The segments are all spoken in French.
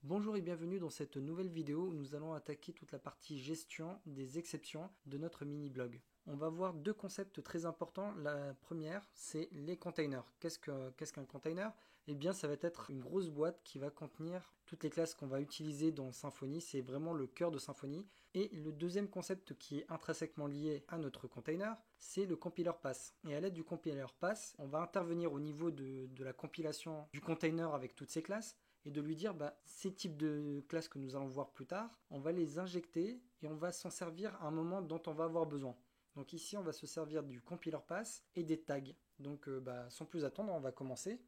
Bonjour et bienvenue dans cette nouvelle vidéo où nous allons attaquer toute la partie gestion des exceptions de notre mini-blog. On va voir deux concepts très importants. La première, c'est les containers. Qu'est-ce qu'un container? Eh bien, ça va être une grosse boîte qui va contenir toutes les classes qu'on va utiliser dans Symfony. C'est vraiment le cœur de Symfony. Et le deuxième concept qui est intrinsèquement lié à notre container, c'est le compiler pass. Et à l'aide du compiler pass, on va intervenir au niveau de la compilation du container avec toutes ces classes et de lui dire ces types de classes que nous allons voir plus tard, on va les injecter et on va s'en servir à un moment dont on va avoir besoin. Donc ici, on va se servir du compiler pass et des tags. Donc sans plus attendre, on va commencer.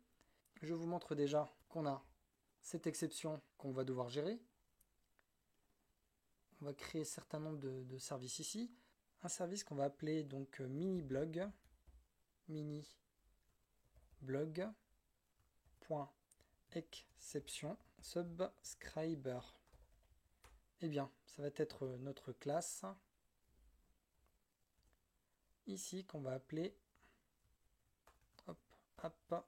Je vous montre déjà qu'on a cette exception qu'on va devoir gérer. On va créer un certain nombre de services ici. Un service qu'on va appeler donc mini-blog. Mini-blog.exception subscriber. Eh bien, ça va être notre classe ici qu'on va appeler app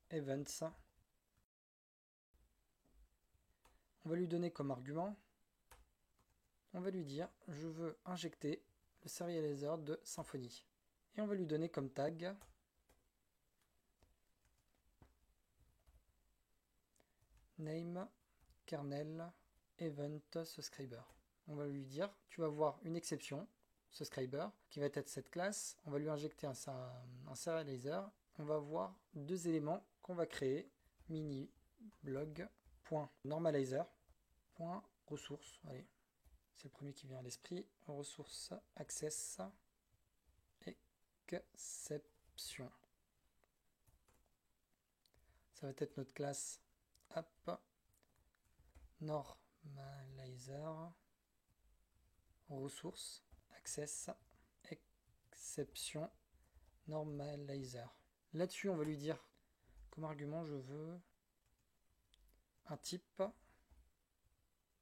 events. On va lui donner comme argument, on va lui dire je veux injecter le serializer de Symfony. Et on va lui donner comme tag name kernel event subscriber. On va lui dire tu vas voir une exception subscriber qui va être cette classe. On va lui injecter un serializer. On va voir deux éléments qu'on va créer mini blog.normalizer.ressources. Allez, c'est le premier qui vient à l'esprit. Ressources access exception. Ça va être notre classe app normalizer ressources access exception normalizer. Là-dessus, on va lui dire comme argument je veux un type.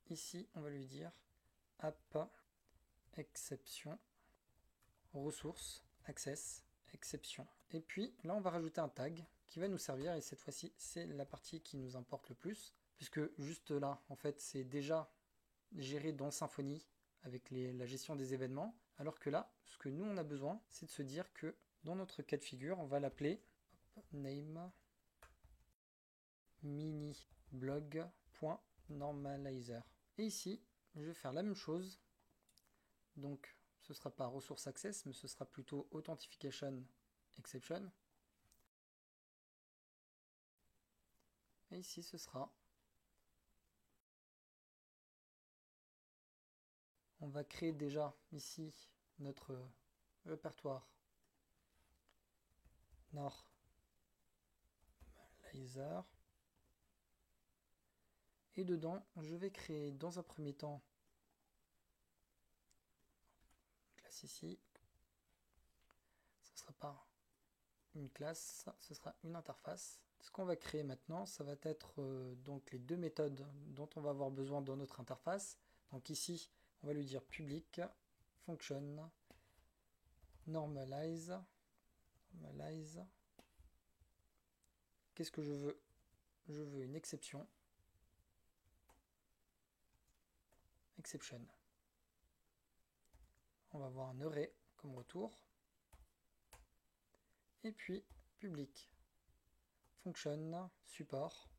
Ici, on va lui dire app exception ressources access exception. Et puis là, on va rajouter un tag qui va nous servir, et cette fois-ci, c'est la partie qui nous importe le plus, puisque juste là, en fait, c'est déjà géré dans Symfony avec la gestion des événements, alors que là, ce que nous, on a besoin, c'est de se dire que dans notre cas de figure, on va l'appeler name mini blog.normalizer. Et ici, je vais faire la même chose. Donc, ce ne sera pas resource access, mais ce sera plutôt authentication exception. Et ici, ce sera... On va créer déjà ici notre répertoire normalizer. Et dedans, je vais créer dans un premier temps une classe ici. Ce ne sera pas une classe, ce sera une interface. Ce qu'on va créer maintenant, ça va être donc les deux méthodes dont on va avoir besoin dans notre interface. Donc ici, on va lui dire public function normalize. Qu'est-ce que je veux? Je veux une exception. Exception. On va avoir un array comme retour. Et puis public function support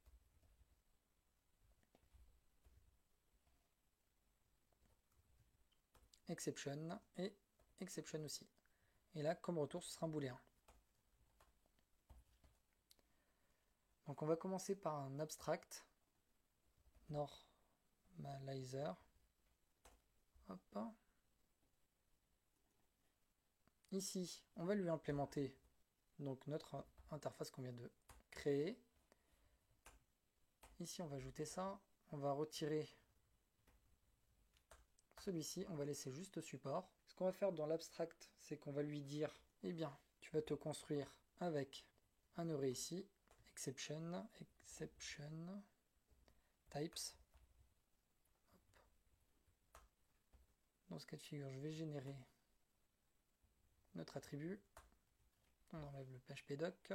exception et exception aussi. Et là, comme retour, ce sera un booléen. Donc on va commencer par un abstract normalizer. Hop. Ici, on va lui implémenter donc notre interface qu'on vient de créer. Ici, on va ajouter ça. On va retirer celui-ci. On va laisser juste support. Ce qu'on va faire dans l'abstract, c'est qu'on va lui dire, eh bien, tu vas te construire avec un array ici, exception types. Hop. Dans ce cas de figure, je vais générer notre attribut. On enlève le php doc.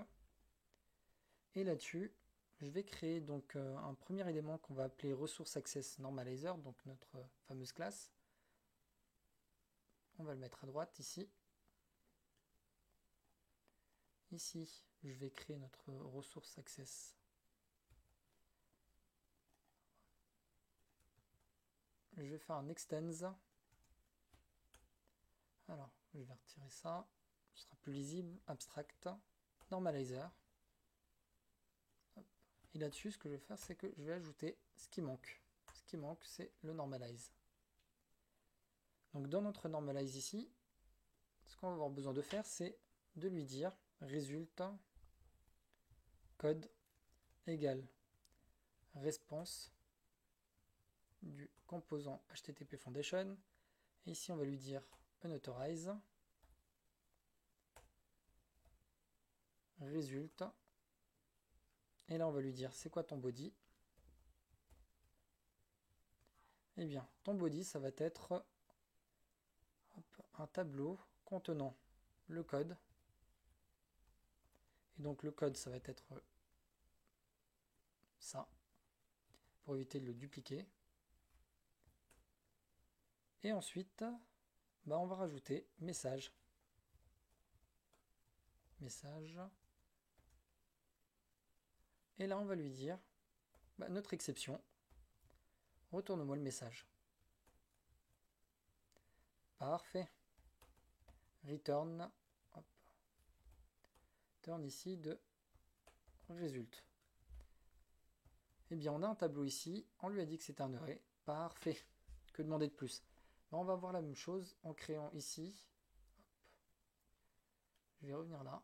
Et là-dessus, je vais créer donc un premier élément qu'on va appeler Resource Access Normalizer, donc notre fameuse classe. On va le mettre à droite ici. Ici, je vais créer notre Resource Access. Je vais faire un extends. Alors, je vais retirer ça. Ce sera plus lisible. Abstract. Normalizer. Hop. Et là-dessus, ce que je vais faire, c'est que je vais ajouter ce qui manque. Ce qui manque, c'est le normalize. Donc, dans notre normalize ici, ce qu'on va avoir besoin de faire, c'est de lui dire résultat code égale response du composant HTTP Foundation. Et ici, on va lui dire unauthorize résultat. Et là, on va lui dire c'est quoi ton body. Eh bien, ton body, ça va être un tableau contenant le code. Et donc, le code, ça va être ça, pour éviter de le dupliquer. Et ensuite, on va rajouter message. Message. Et là, on va lui dire notre exception. Retourne-moi le message. Parfait. Return. Hop. Return ici de résulte. Eh bien, on a un tableau ici. On lui a dit que c'était un array. Parfait. Que demander de plus? On va voir la même chose en créant ici. Hop. Je vais revenir là.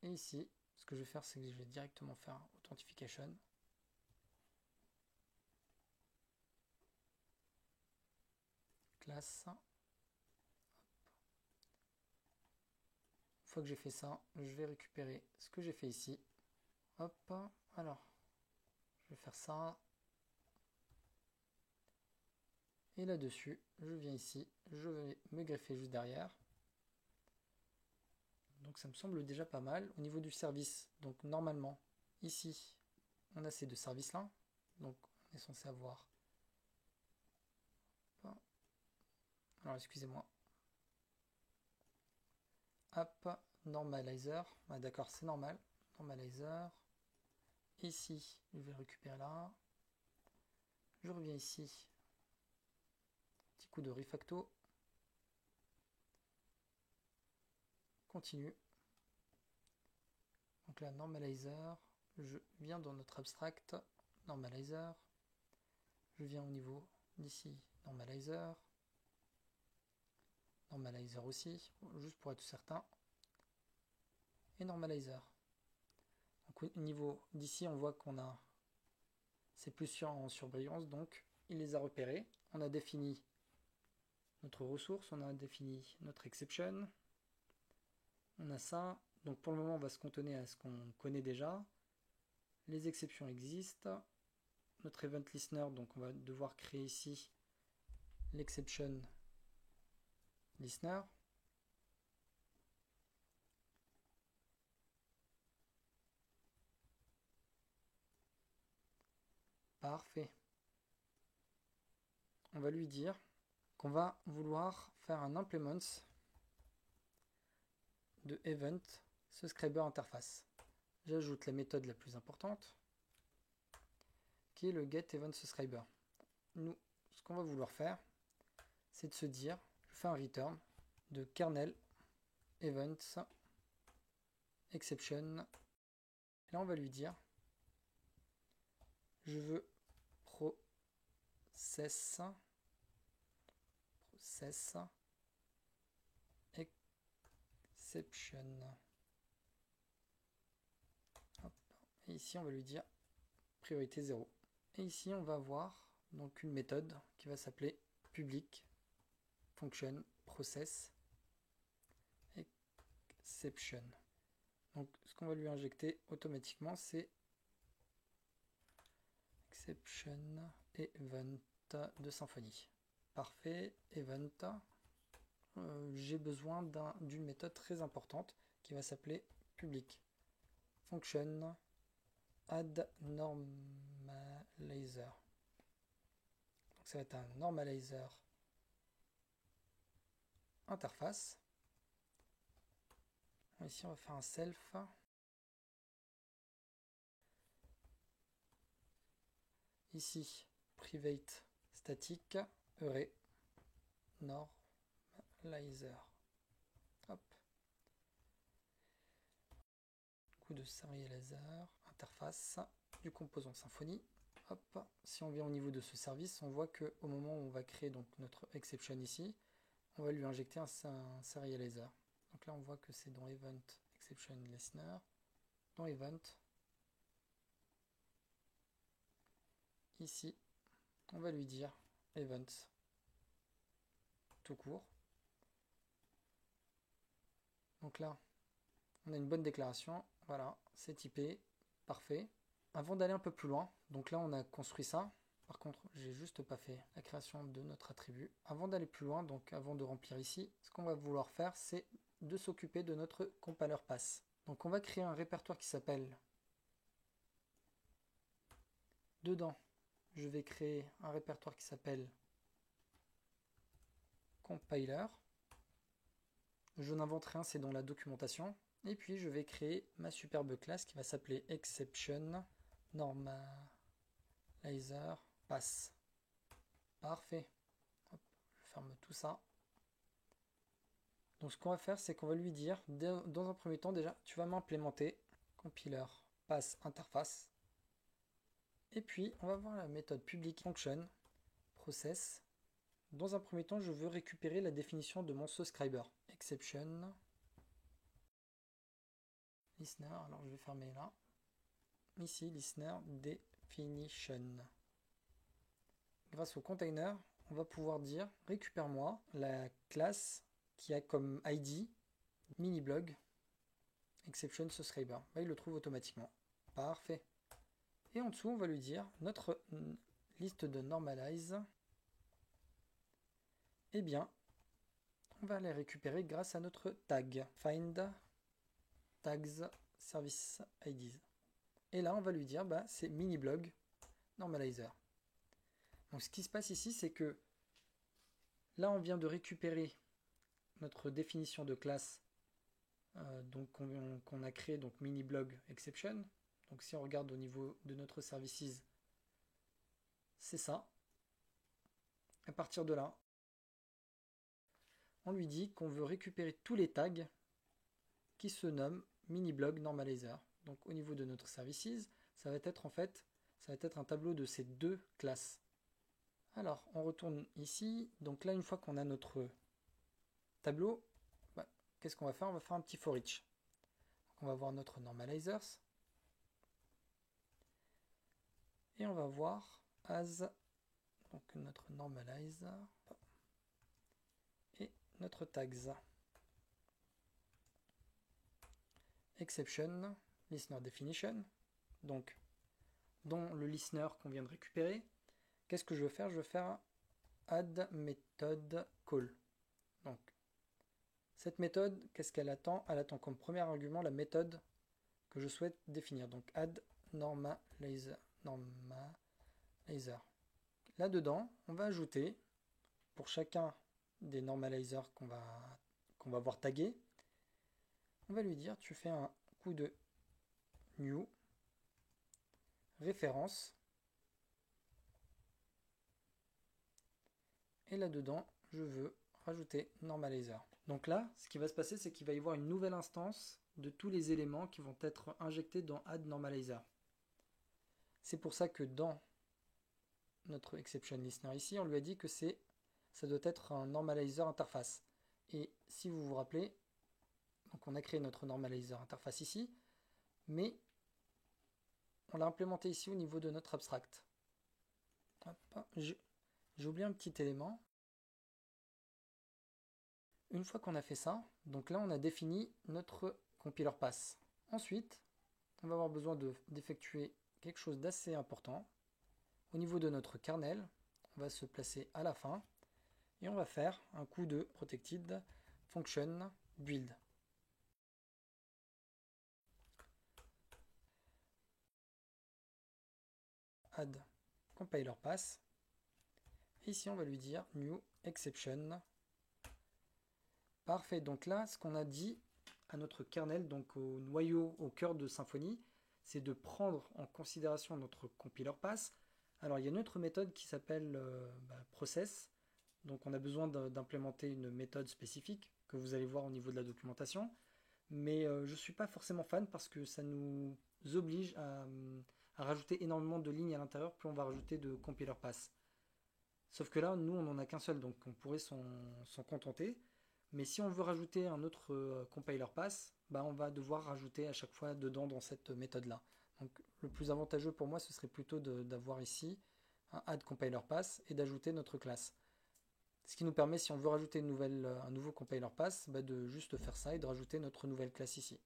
Et ici, ce que je vais faire, c'est que je vais directement faire authentification. Classe. Hop. Une fois que j'ai fait ça, je vais récupérer ce que j'ai fait ici. Hop. Alors, je vais faire ça. Et là-dessus, je viens ici, je vais me greffer juste derrière. Donc ça me semble déjà pas mal. Au niveau du service, donc normalement, ici, on a ces deux services-là. Donc on est censé avoir... Alors excusez-moi. Hop, normalizer. Ah, d'accord, c'est normal. Normalizer. Ici, je vais récupérer là. Je reviens ici. Petit coup de refacto. Continue. Donc là, normalizer. Je viens dans notre abstract. Normalizer. Je viens au niveau d'ici. Normalizer. Normalizer aussi, juste pour être certain. Et normalizer. Donc au niveau d'ici, on voit qu'on a... C'est plus sûr en surbrillance, donc il les a repérés. On a défini notre ressource, on a défini notre exception. On a ça. Donc pour le moment, on va se cantonner à ce qu'on connaît déjà. Les exceptions existent. Notre event listener, donc on va devoir créer ici l'exception listener. Parfait. On va lui dire qu'on va vouloir faire un implement de event subscriber interface. J'ajoute la méthode la plus importante qui est le get event subscriber. Nous, ce qu'on va vouloir faire, c'est de se dire, je fais un return de kernel events exception. Et là, on va lui dire, je veux process exception. Hop. Et ici, on va lui dire priorité 0. Et ici, on va avoir donc une méthode qui va s'appeler public function process exception. Donc, ce qu'on va lui injecter automatiquement, c'est exception event de Symfony. Parfait, event. J'ai besoin d'une méthode très importante qui va s'appeler public function add normalizer. Donc ça va être un normalizer interface. Ici on va faire un self. Ici private static array normalizer. Hop. Coup de serializer interface du composant Symfony. Hop. Si on vient au niveau de ce service, on voit que au moment où on va créer donc notre exception ici, on va lui injecter un serializer. Donc là on voit que c'est dans event exception listener, dans event. Ici, on va lui dire events tout court. Donc là, on a une bonne déclaration. Voilà, c'est typé, parfait. Avant d'aller un peu plus loin, donc là on a construit ça. Par contre, j'ai juste pas fait la création de notre attribut. Avant d'aller plus loin, donc avant de remplir ici, ce qu'on va vouloir faire, c'est de s'occuper de notre compiler pass. Donc on va créer un répertoire qui s'appelle. Dedans, je vais créer un répertoire qui s'appelle compiler. Je n'invente rien, c'est dans la documentation. Et puis je vais créer ma superbe classe qui va s'appeler exception normalizer pass. Parfait. Hop, je ferme tout ça. Donc ce qu'on va faire, c'est qu'on va lui dire, dans un premier temps déjà, tu vas m'implémenter compiler pass interface. Et puis on va voir la méthode public function process. Dans un premier temps, je veux récupérer la définition de mon subscriber. Exception listener, alors je vais fermer là. Ici, listener definition. Grâce au container, on va pouvoir dire récupère-moi la classe qui a comme ID miniblog exception subscriber. Là, il le trouve automatiquement. Parfait. Et en dessous, on va lui dire notre liste de normalize. Eh bien, on va les récupérer grâce à notre tag find tags service IDs. Et là, on va lui dire, c'est miniblog normalizer. Donc, ce qui se passe ici, c'est que là, on vient de récupérer notre définition de classe donc qu'on a créé, donc miniblog exception. Donc, si on regarde au niveau de notre services, c'est ça. À partir de là, on lui dit qu'on veut récupérer tous les tags qui se nomment miniblog normalizer. Donc au niveau de notre services, ça va être en fait, ça va être un tableau de ces deux classes. Alors on retourne ici. Donc là, une fois qu'on a notre tableau, qu'est-ce qu'on va faire? On va faire un petit for each. Donc on va voir notre normalizers et on va voir as donc notre normalizer et notre tags. Exception, listener definition, donc dans le listener qu'on vient de récupérer, qu'est-ce que je veux faire? Je veux faire add method call. Donc, cette méthode, qu'est-ce qu'elle attend? Elle attend comme premier argument la méthode que je souhaite définir. Donc, add normalizer. Là-dedans, on va ajouter, pour chacun des normalizers qu'on va voir taguer, on va lui dire, tu fais un coup de new référence et là-dedans, je veux rajouter normalizer. Donc là, ce qui va se passer, c'est qu'il va y avoir une nouvelle instance de tous les éléments qui vont être injectés dans add normalizer. C'est pour ça que dans notre exception listener ici, on lui a dit que ça doit être un normalizer interface. Et si vous vous rappelez, donc on a créé notre normalizer interface ici, mais on l'a implémenté ici au niveau de notre abstract. J'ai oublié un petit élément. Une fois qu'on a fait ça, donc là on a défini notre compiler pass. Ensuite, on va avoir besoin d'effectuer quelque chose d'assez important. Au niveau de notre kernel, on va se placer à la fin et on va faire un coup de protected function build. add compiler pass. Et ici, on va lui dire new exception. Parfait. Donc là, ce qu'on a dit à notre kernel, donc au noyau, au cœur de Symfony, c'est de prendre en considération notre compiler pass. Alors, il y a une autre méthode qui s'appelle process. Donc, on a besoin d'implémenter une méthode spécifique que vous allez voir au niveau de la documentation. Mais je ne suis pas forcément fan parce que ça nous oblige à rajouter énormément de lignes à l'intérieur, plus on va rajouter de compiler pass. Sauf que là, nous, on n'en a qu'un seul, donc on pourrait s'en contenter. Mais si on veut rajouter un autre compiler pass, on va devoir rajouter à chaque fois dedans dans cette méthode-là. Donc le plus avantageux pour moi, ce serait plutôt d'avoir ici un add compiler pass et d'ajouter notre classe. Ce qui nous permet, si on veut rajouter un nouveau compiler pass, de juste faire ça et de rajouter notre nouvelle classe ici.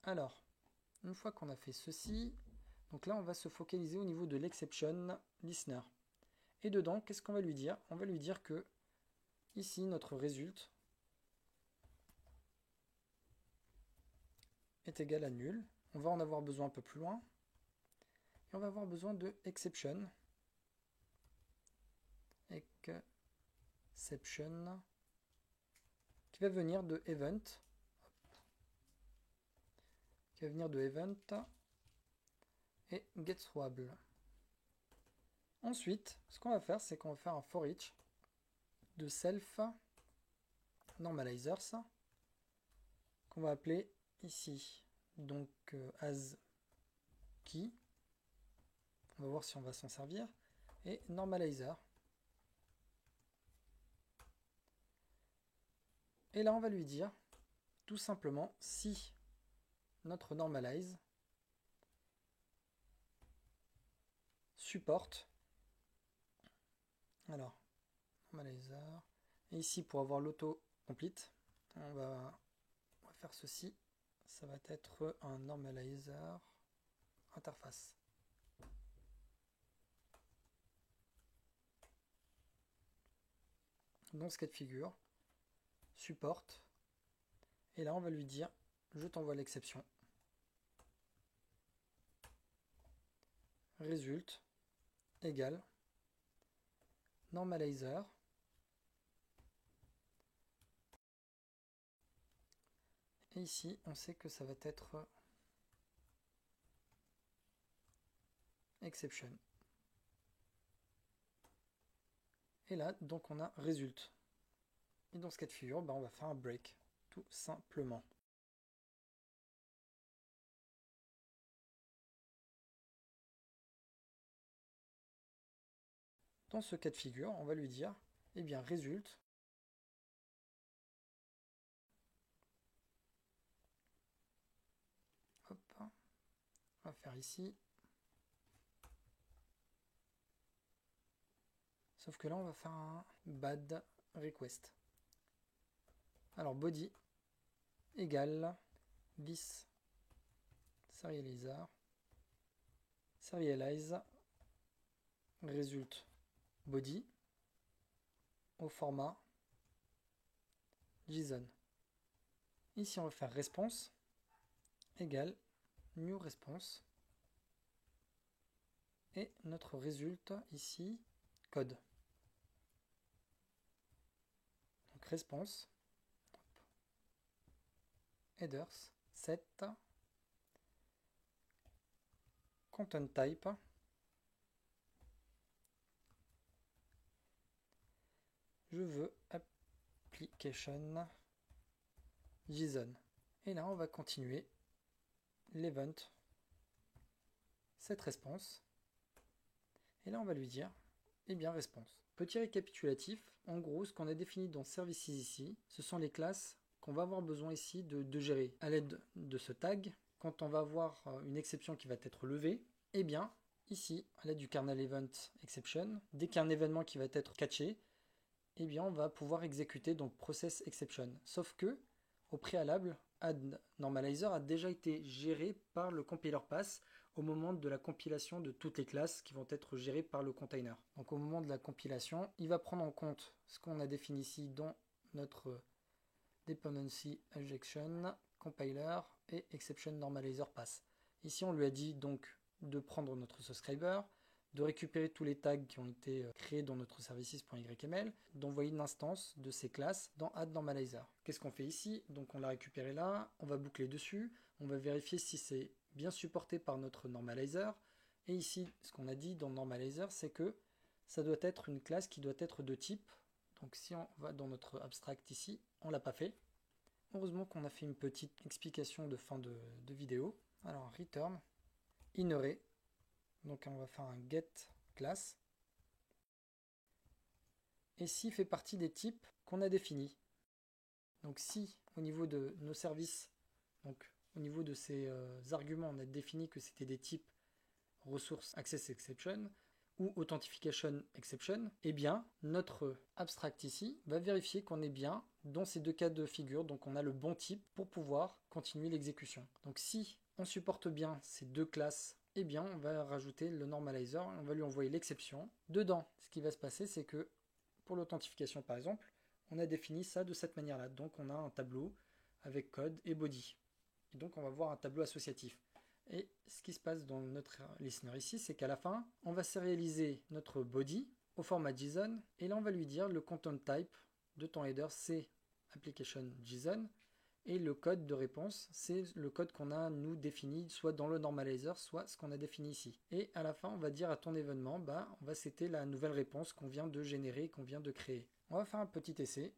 Alors, une fois qu'on a fait ceci, donc là on va se focaliser au niveau de l'exception listener. Et dedans, qu'est-ce qu'on va lui dire? On va lui dire que ici notre result est égal à nul. On va en avoir besoin un peu plus loin. Et on va avoir besoin de exception. Exception qui va venir de event. Qui va venir de event et getSwable. Ensuite, ce qu'on va faire, c'est qu'on va faire un for each de self normalizers qu'on va appeler ici donc as key. On va voir si on va s'en servir. Et normalizer. Et là, on va lui dire tout simplement si notre normalize supporte. Alors, normalizer. Et ici, pour avoir l'auto-complete, on va faire ceci. Ça va être un normalizer interface. Dans ce cas de figure, support. Et là, on va lui dire, je t'envoie l'exception. Result égale normalizer et ici on sait que ça va être exception et là donc on a result et dans ce cas de figure on va faire un break tout simplement. Dans ce cas de figure, on va lui dire, eh bien, result hop, on va faire ici. Sauf que là, on va faire un bad request. Alors, body égale this serialize result body au format JSON. Ici, on va faire response égale new response et notre résultat ici code. Donc response headers set content type je veux application JSON. Et là, on va continuer l'event cette response. Et là, on va lui dire, eh bien, response. Petit récapitulatif, en gros, ce qu'on a défini dans services ici, ce sont les classes qu'on va avoir besoin ici de gérer à l'aide de ce tag. Quand on va avoir une exception qui va être levée, eh bien, ici, à l'aide du kernel event exception, dès qu'il y a un événement qui va être catché, eh bien, on va pouvoir exécuter donc process exception. Sauf que, au préalable, add normalizer a déjà été géré par le compiler pass au moment de la compilation de toutes les classes qui vont être gérées par le container. Donc au moment de la compilation, il va prendre en compte ce qu'on a défini ici dans notre dependency injection, compiler et exception normalizer pass. Ici, on lui a dit donc de prendre notre subscriber, de récupérer tous les tags qui ont été créés dans notre services.yml, d'envoyer une instance de ces classes dans add_normalizer. Qu'est-ce qu'on fait ici? Donc on l'a récupéré là, on va boucler dessus, on va vérifier si c'est bien supporté par notre normalizer. Et ici, ce qu'on a dit dans normalizer, c'est que ça doit être une classe qui doit être de type. Donc si on va dans notre abstract ici, on ne l'a pas fait. Heureusement qu'on a fait une petite explication de fin de vidéo. Alors return, inner. Donc on va faire un get class. Et si fait partie des types qu'on a définis. Donc si au niveau de nos services, donc au niveau de ces arguments, on a défini que c'était des types ressource access exception ou authentication exception, eh bien notre abstract ici va vérifier qu'on est bien dans ces deux cas de figure, donc on a le bon type pour pouvoir continuer l'exécution. Donc si on supporte bien ces deux classes, eh bien on va rajouter le normalizer, on va lui envoyer l'exception. Dedans, ce qui va se passer, c'est que pour l'authentification par exemple, on a défini ça de cette manière-là. Donc on a un tableau avec code et body. Et donc on va voir un tableau associatif. Et ce qui se passe dans notre listener ici, c'est qu'à la fin, on va sérialiser notre body au format JSON. Et là, on va lui dire le content type de ton header, c'est application JSON. Et le code de réponse, c'est le code qu'on a, nous, défini, soit dans le normalizer, soit ce qu'on a défini ici. Et à la fin, on va dire à ton événement, on va setter la nouvelle réponse qu'on vient de générer, qu'on vient de créer. On va faire un petit essai.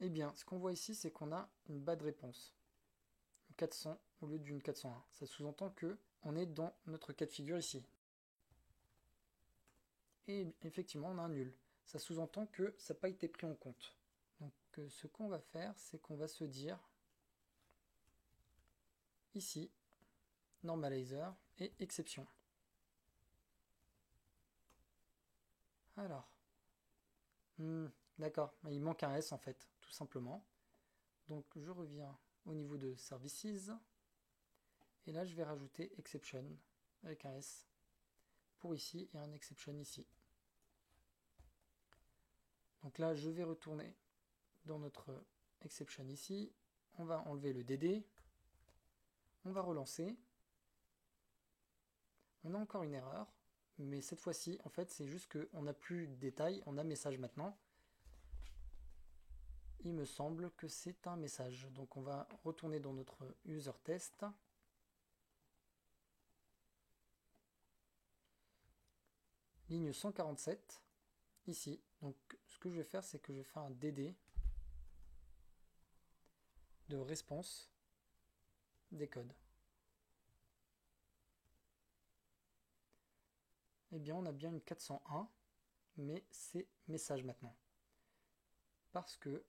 Eh bien, ce qu'on voit ici, c'est qu'on a une bad réponse. 400 au lieu d'une 401. Ça sous-entend que on est dans notre cas de figure ici. Et effectivement, on a un nul. Ça sous-entend que ça n'a pas été pris en compte. Donc ce qu'on va faire, c'est qu'on va se dire ici, normalizer et exception. Alors, d'accord, il manque un S en fait, tout simplement. Donc je reviens au niveau de services. Et là, je vais rajouter exception avec un S pour ici et un exception ici. Donc là, je vais retourner dans notre exception ici. On va enlever le DD. On va relancer. On a encore une erreur. Mais cette fois-ci, en fait, c'est juste qu'on n'a plus de détails. On a message maintenant. Il me semble que c'est un message. Donc on va retourner dans notre user test. Ligne 147. Ici. Donc ce que je vais faire, c'est que je vais faire un DD de réponse des codes. Eh bien, on a bien une 401, mais c'est message maintenant. Parce que,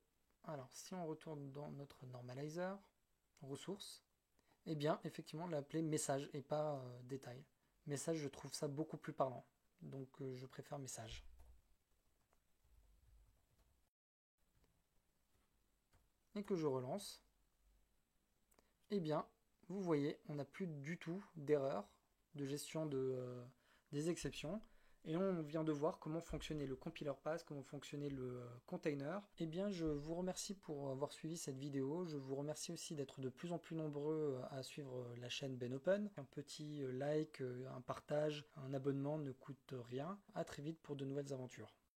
alors, si on retourne dans notre normalizer, ressources, eh bien, effectivement, on l'a appelé message et pas détail. Message, je trouve ça beaucoup plus parlant. Donc, je préfère message. Et que je relance, eh bien, vous voyez, on n'a plus du tout d'erreur de gestion des exceptions. Et on vient de voir comment fonctionnait le compiler pass, comment fonctionnait le container. Eh bien, je vous remercie pour avoir suivi cette vidéo. Je vous remercie aussi d'être de plus en plus nombreux à suivre la chaîne BenOpen. Un petit like, un partage, un abonnement ne coûte rien. À très vite pour de nouvelles aventures.